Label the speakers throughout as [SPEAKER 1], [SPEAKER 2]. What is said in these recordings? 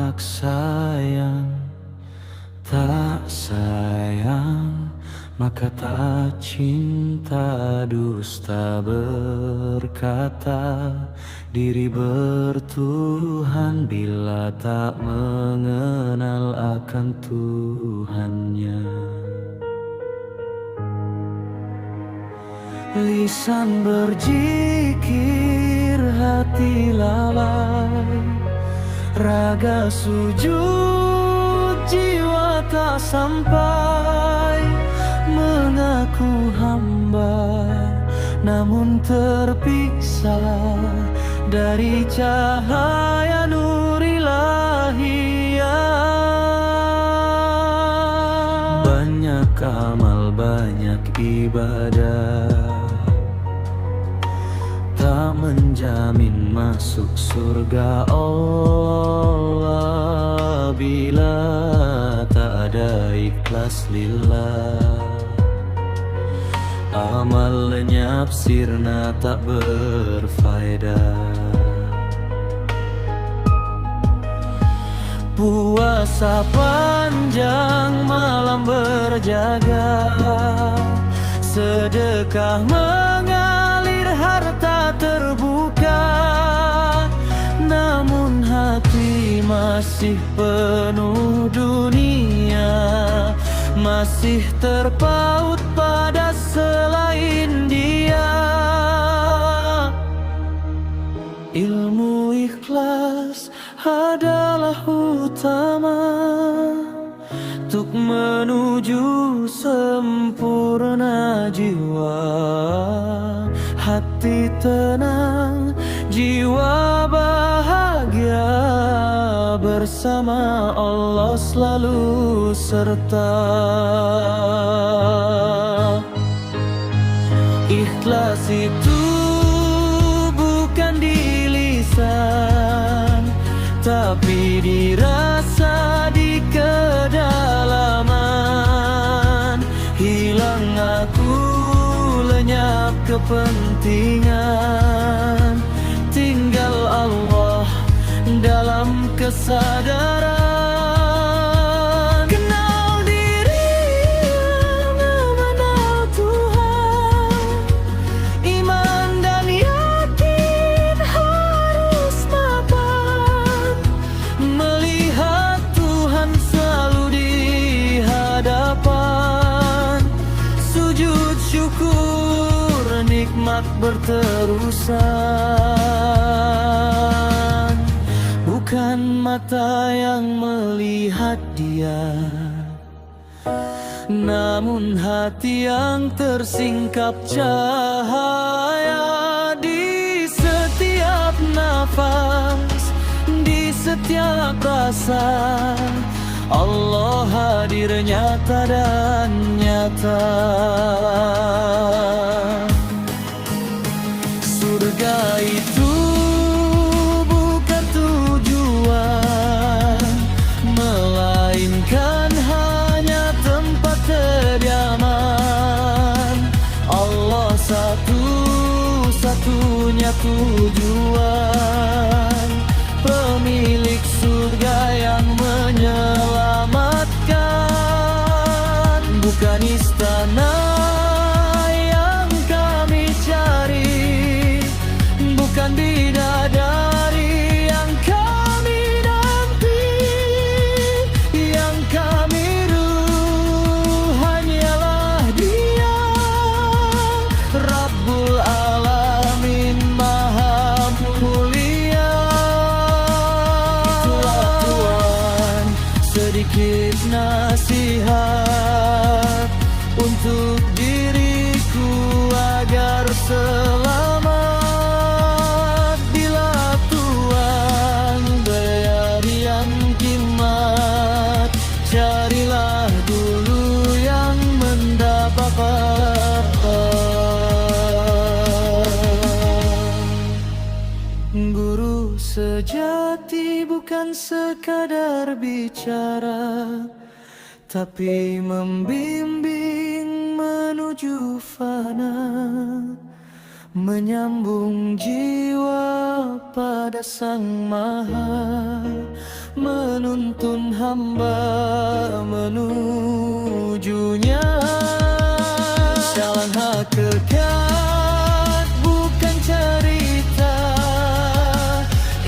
[SPEAKER 1] tak sayang, tak sayang, maka tak cinta. Dusta berkata diri bertuhan bila tak mengenal akan Tuhannya. Lisan berzikir, hati lalai, raga sujud, jiwa tak sampai. Mengaku hamba, namun terpisah dari cahaya nur ilahiyah. Banyak amal, banyak ibadah, tak menjamin masuk surga Allah bila tak ada ikhlas lillah. Amal lenyap sirna tak berfaedah. Puasa panjang, malam berjaga, sedekah mengalir, harta terbuka, namun hati masih penuh dunia, masih terpaut pada selain Dia. Ilmu ikhlas adalah utama untuk menuju sempurna jiwa. Hati tenang, jiwa bahagia, bersama Allah selalu serta. Ikhlas itu bukan di lisan, tapi dirasa di kedalaman. Hilang aku, lenyap kepentingan, tinggal Allah dalam kesadaran. Kenal diri, mengenal Tuhan, iman dan yakin harus mapan. Melihat Tuhan selalu di hadapan, sujud syukur, nikmat berterusan. Bukan mata yang melihat Dia, namun hati yang tersingkap cahaya. Di setiap nafas, di setiap rasa, Allah hadir nyata dan nyata. Surga itu bukan tujuan, melainkan hanya tempat kediaman. Allah satu-satunya tujuan, pemilik surga yang menyelamatkan. Bukan istana yang kami cari, bukan bidadari yang kami nanti. Yang kami hanyalah Dia, Rabbul Alamin Maha Mulia. Itulah Tuhan, sedikit nasihat untuk diriku agar selamat. Bila Tuhan beri yang kimat, carilah dulu yang mendapatkan. Guru sejati bukan sekadar bicara, tapi membimbing menuju fana, menyambung jiwa pada Sang Maha, menuntun hamba menujunya. Jalan hakikat bukan cerita,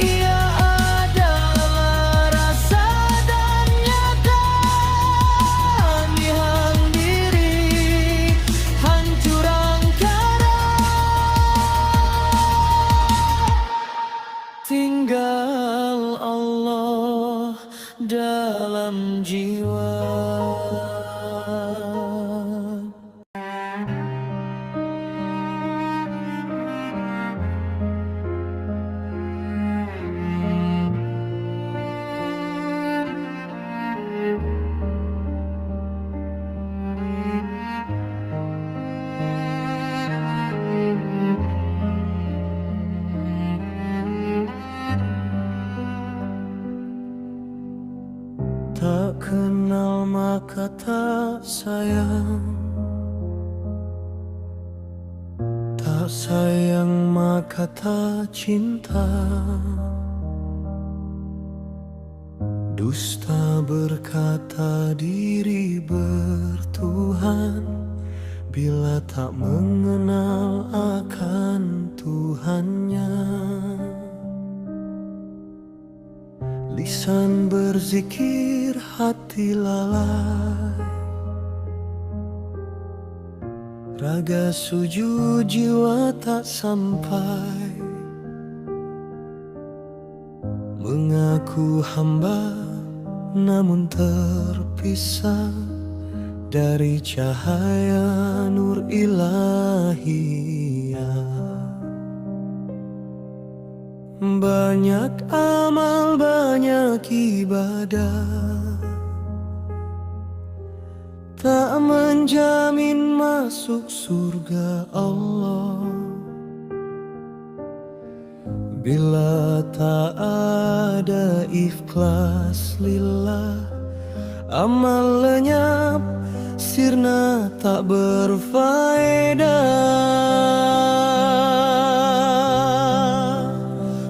[SPEAKER 1] ia adalah rasa dan nyata. Nihang diri, hancur angkara, tinggal Allah dalam jiwa. Tak kenal maka tak sayang, tak sayang maka tak cinta. Dusta berkata diri bertuhan, bila tak mengenal akan Tuhannya. Lisan berzikir, hati lalai, raga sujud, jiwa tak sampai. Mengaku hamba namun terpisah dari cahaya nur ilahiyah. Banyak amal, banyak ibadah, tak menjamin masuk surga Allah. Bila tak ada ikhlas lillah, amal lenyap, sirna tak berfaedah.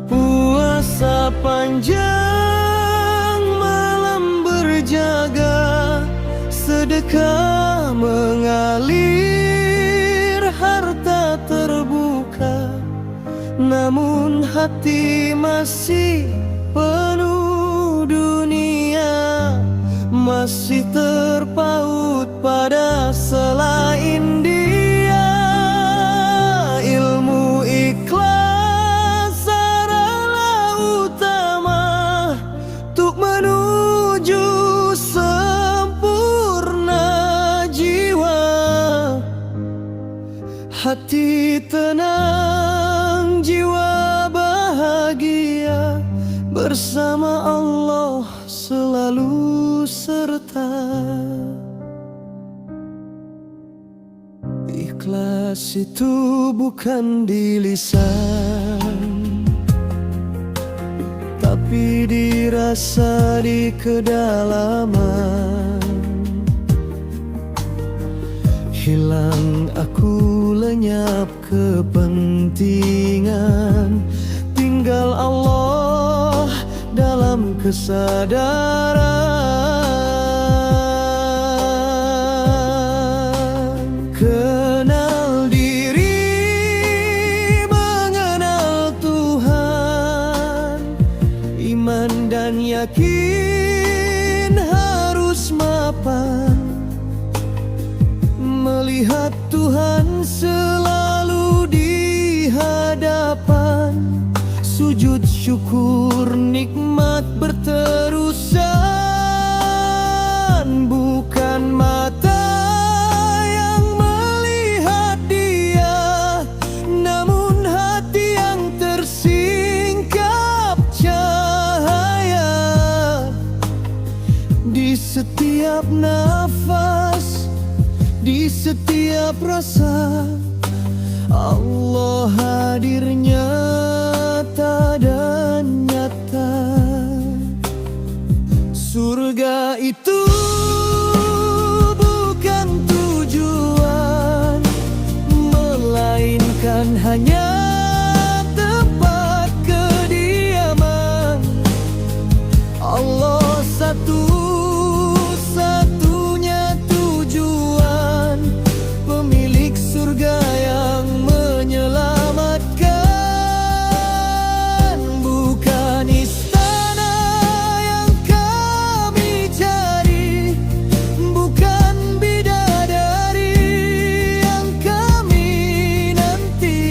[SPEAKER 1] Puasa panjang, malam berjaga, sedekah mengalir, harta terbuka, namun hati masih penuh dunia, masih terpaut pada selain Dia. Ilmu ikhlas adalah utama untuk menuju sempurna jiwa. Hati tenang, jiwa bahagia, bersama Allah selalu serta. Ikhlas itu bukan di lisan, tapi dirasa di kedalaman. Hilang aku, lenyap kepentingan, tinggal Allah dalam kesadaran. Kenal diri, mengenal Tuhan, iman dan yakin harus mapan. Melihat Tuhan selalu di hadapan, sujud syukur nikmat berterusan. Bukan mata yang melihat Dia, namun hati yang tersingkap cahaya. Di setiap nafas, di setiap rasa, Allah hadirnya nyata dan nyata. Surga itu bukan tujuan, melainkan hanya tempat kediaman. Allah satu-satunya tujuan, pemilik surga yang menyelamatkan. Bukan istana yang kami cari, bukan bidadari yang kami nanti.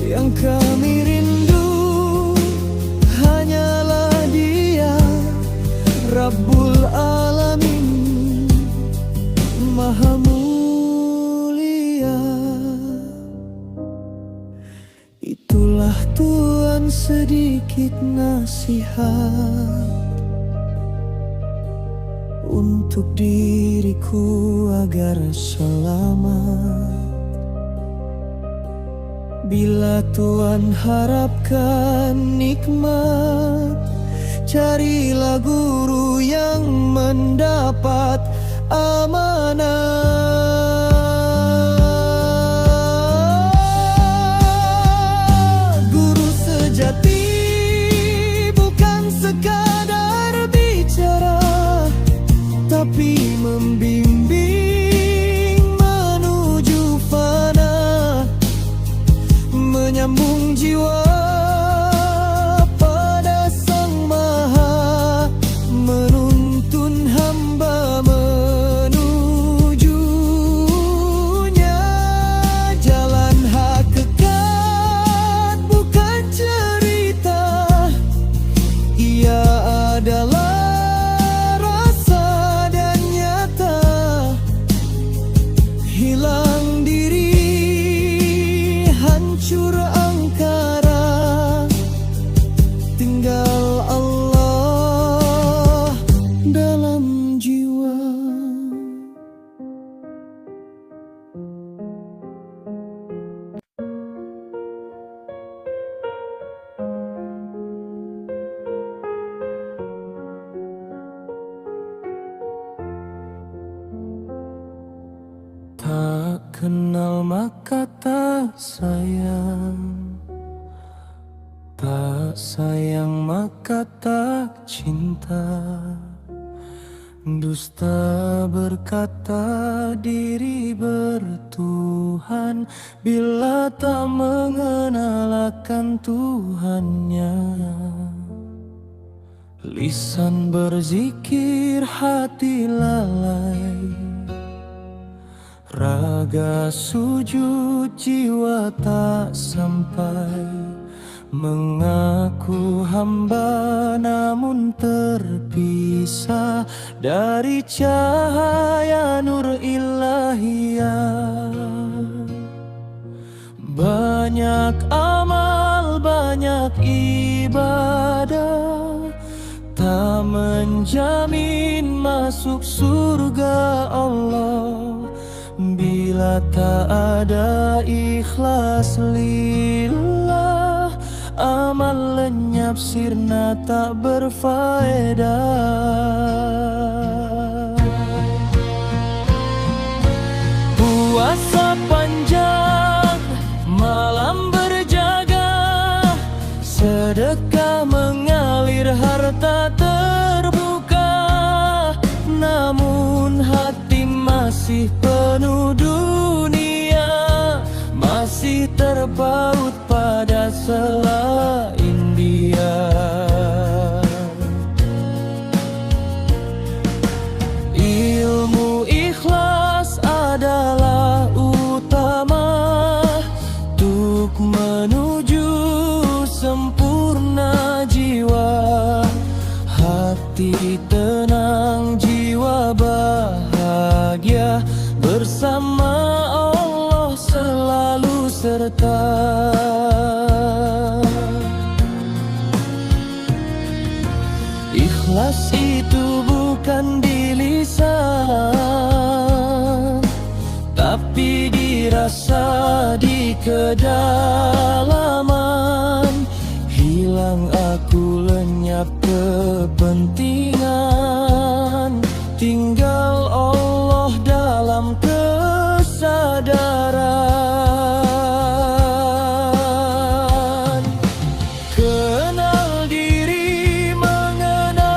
[SPEAKER 1] Yang kami rindu hanyalah Dia, Rabbul Alamin, Maha Mulia. Itulah Tuhan sedikit nasihat untuk diriku agar selamat. Bila Tuhan harapkan nikmat, carilah guru yang mendapat amanah. Guru sejati bukan sekadar bicara, tapi membimbing menuju fana, menyambung jiwa pada Sang Maha, menuntun hamba menujunya. Jalan hakikat bukan cerita, ia adalah rasa dan nyata. Hilang diri, hancur angkara, tinggal Allah dalam jiwa. Tak kenal maka tak sayang, tak sayang maka tak cinta. Dusta berkata diri bertuhan, bila tak mengenal akan Tuhannya. Lisan berzikir, hati lalai, raga sujud, jiwa tak sampai. Mengaku hamba namun terpisah dari cahaya nur ilahiyah. Banyak amal, banyak ibadah, tak menjamin masuk surga Allah. Bila tak ada ikhlas lillah, amal lenyap sirna tak berfaedah. Puasa panjang, malam berjaga, sedekah mengalir, harta terbuka, namun hati masih penuh dunia, masih terpaut pada selain Dia. Ilmu ikhlas adalah utama untuk menuju sempurna jiwa. Hati tenang, jiwa bahagia, bersama Allah selalu serta. Ikhlas itu bukan di lisan, tapi dirasa di kedalaman. Hilang aku, lenyap kepentingan, tinggal Allah dalam kesadaran. Kenal diri, mengenal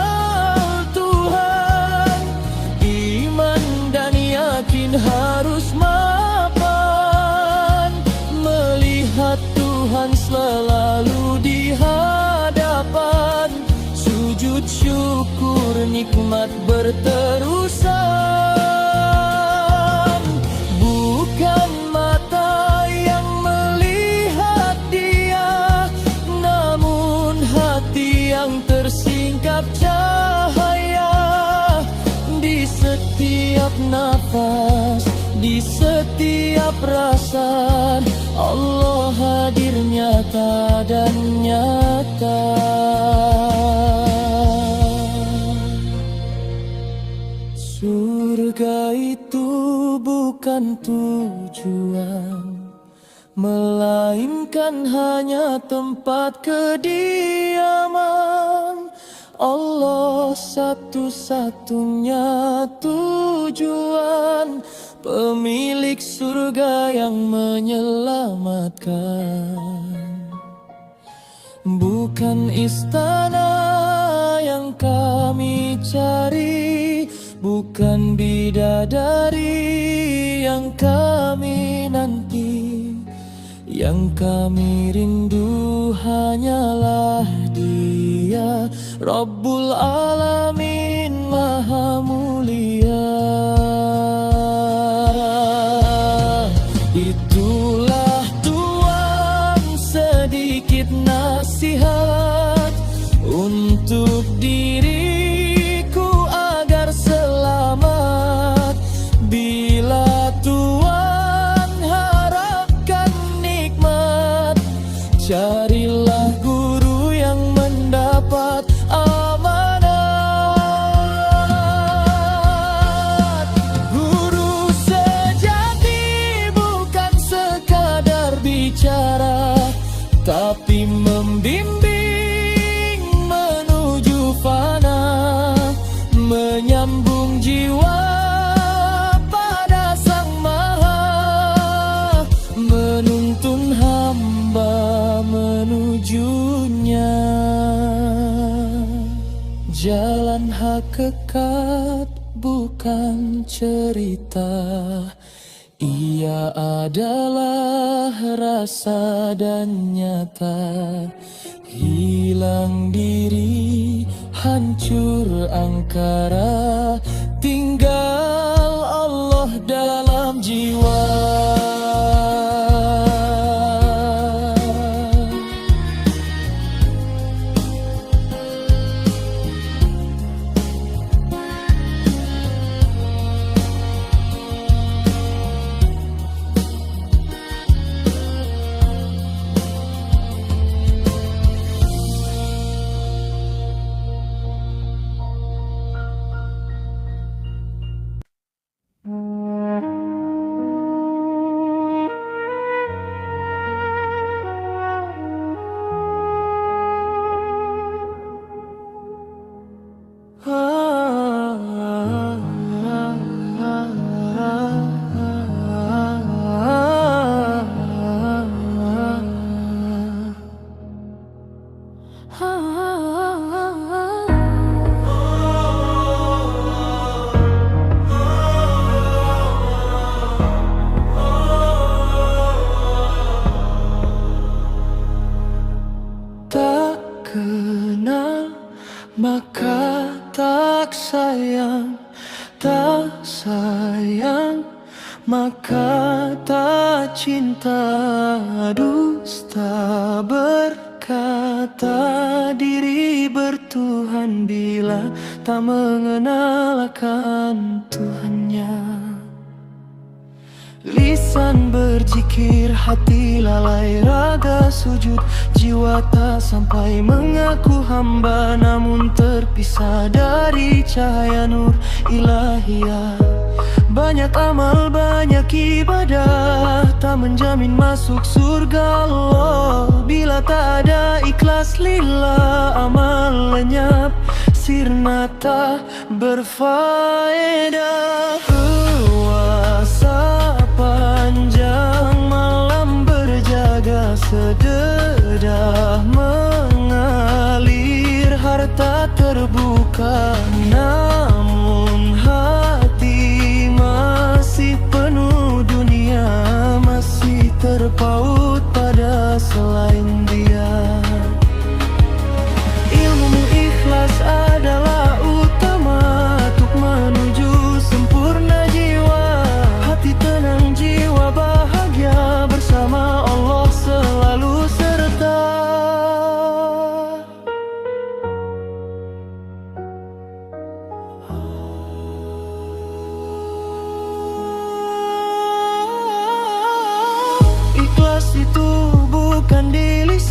[SPEAKER 1] sujud syukur nikmat berterusan. Bukan mata yang melihat dia, namun hati yang tersingkap cahaya. Di setiap nafas, di setiap rasa, Allah hadir nyata dan nyata. Surga itu bukan tujuan, melainkan hanya tempat kediaman. Allah satu-satunya tujuan, pemilik surga yang menyelamatkan. Bukan istana yang kami cari, bukan bidadari yang kami nanti. Yang kami rindu hanyalah Dia, Rabbul Alamin Maha Mulia. Itulah Tuhan sedikit nasihat untuk diriku agar selamat. Bila Tuhan harapkan nikmat, carilah guru yang mendapat amanat. Guru sejati bukan sekadar bicara, tapi membimbing menuju fana, menyambung jiwa pada Sang Maha, menuntun hamba menujunya. Jalan hakikat bukan cerita, ia adalah rasa dan nyata. Hilang diri, hancur angkara, tinggal Allah dalam jiwa. Tak kenal maka tak sayang, tak sayang maka tak cinta. Dusta berkata diri bertuhan bila tak mengenal akan Tuhannya. Lisan berzikir, hati lalai, raga sujud, jiwa tak sampai mengaku hamba, namun terpisah dari cahaya nur ilahiyah. Banyak amal, banyak ibadah, tak menjamin masuk surga Allah. Bila tak ada ikhlas lillah, amal lenyap, sirna tak berfaedah. Puasa panjang, malam berjaga, sededah mengalir, harta terbuka, namun hati masih penuh dunia, masih terpaut pada selain Dia. Ilmu ikhlas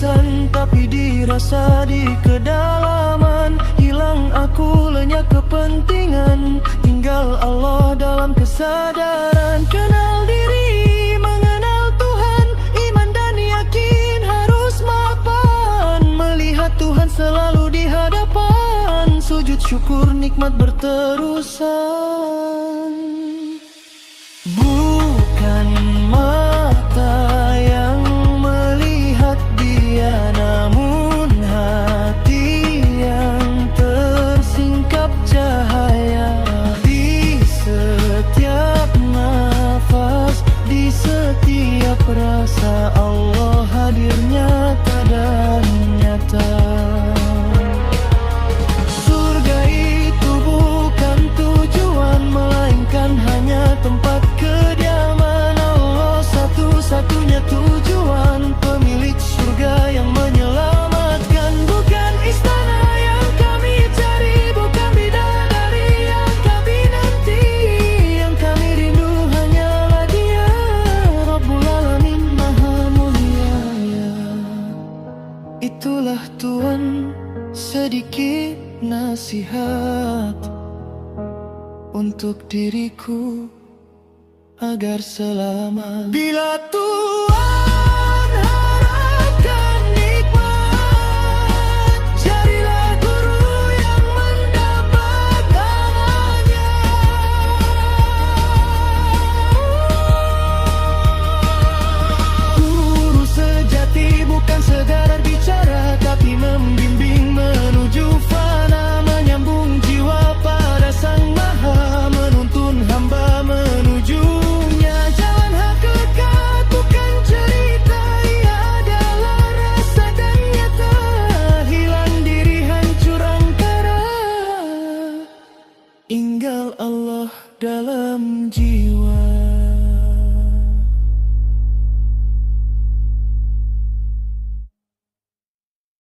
[SPEAKER 1] lisan, tapi dirasa di kedalaman. Hilang aku, lenyap kepentingan, tinggal Allah dalam kesadaran. Kenal diri, mengenal Tuhan, iman dan yakin harus mapan. Melihat Tuhan selalu di hadapan, sujud syukur nikmat berterusan. Bukan mata yang melihat dia, namun hati yang tersingkap cahaya. Di setiap nafas, di setiap rasa, Allah hadir nyata dan nyata. Surga itu bukan tujuan, melainkan hanya tempat kediaman. Allah satu-satunya tujuan, pemilik surga yang menyelamatkan. Bukan istana yang kami cari, bukan bidadari yang kami nanti. Yang kami rindu hanyalah Dia, Rabbul Alamin Maha Mulia. Itulah Tuhan, sedikit nasihat untuk diriku agar selamat. Bila Tuhan harapkan nikmat, carilah guru yang mendapatkannya. Guru sejati bukan sekadar bicara, tapi membimbing menuju fana, menyambung jiwa pada Sang Maha, menuntun hamba menujunya. Jalan hakikat bukan cerita, ia adalah rasa dan nyata. Hilang diri, hancur angkara, tinggal Allah dalam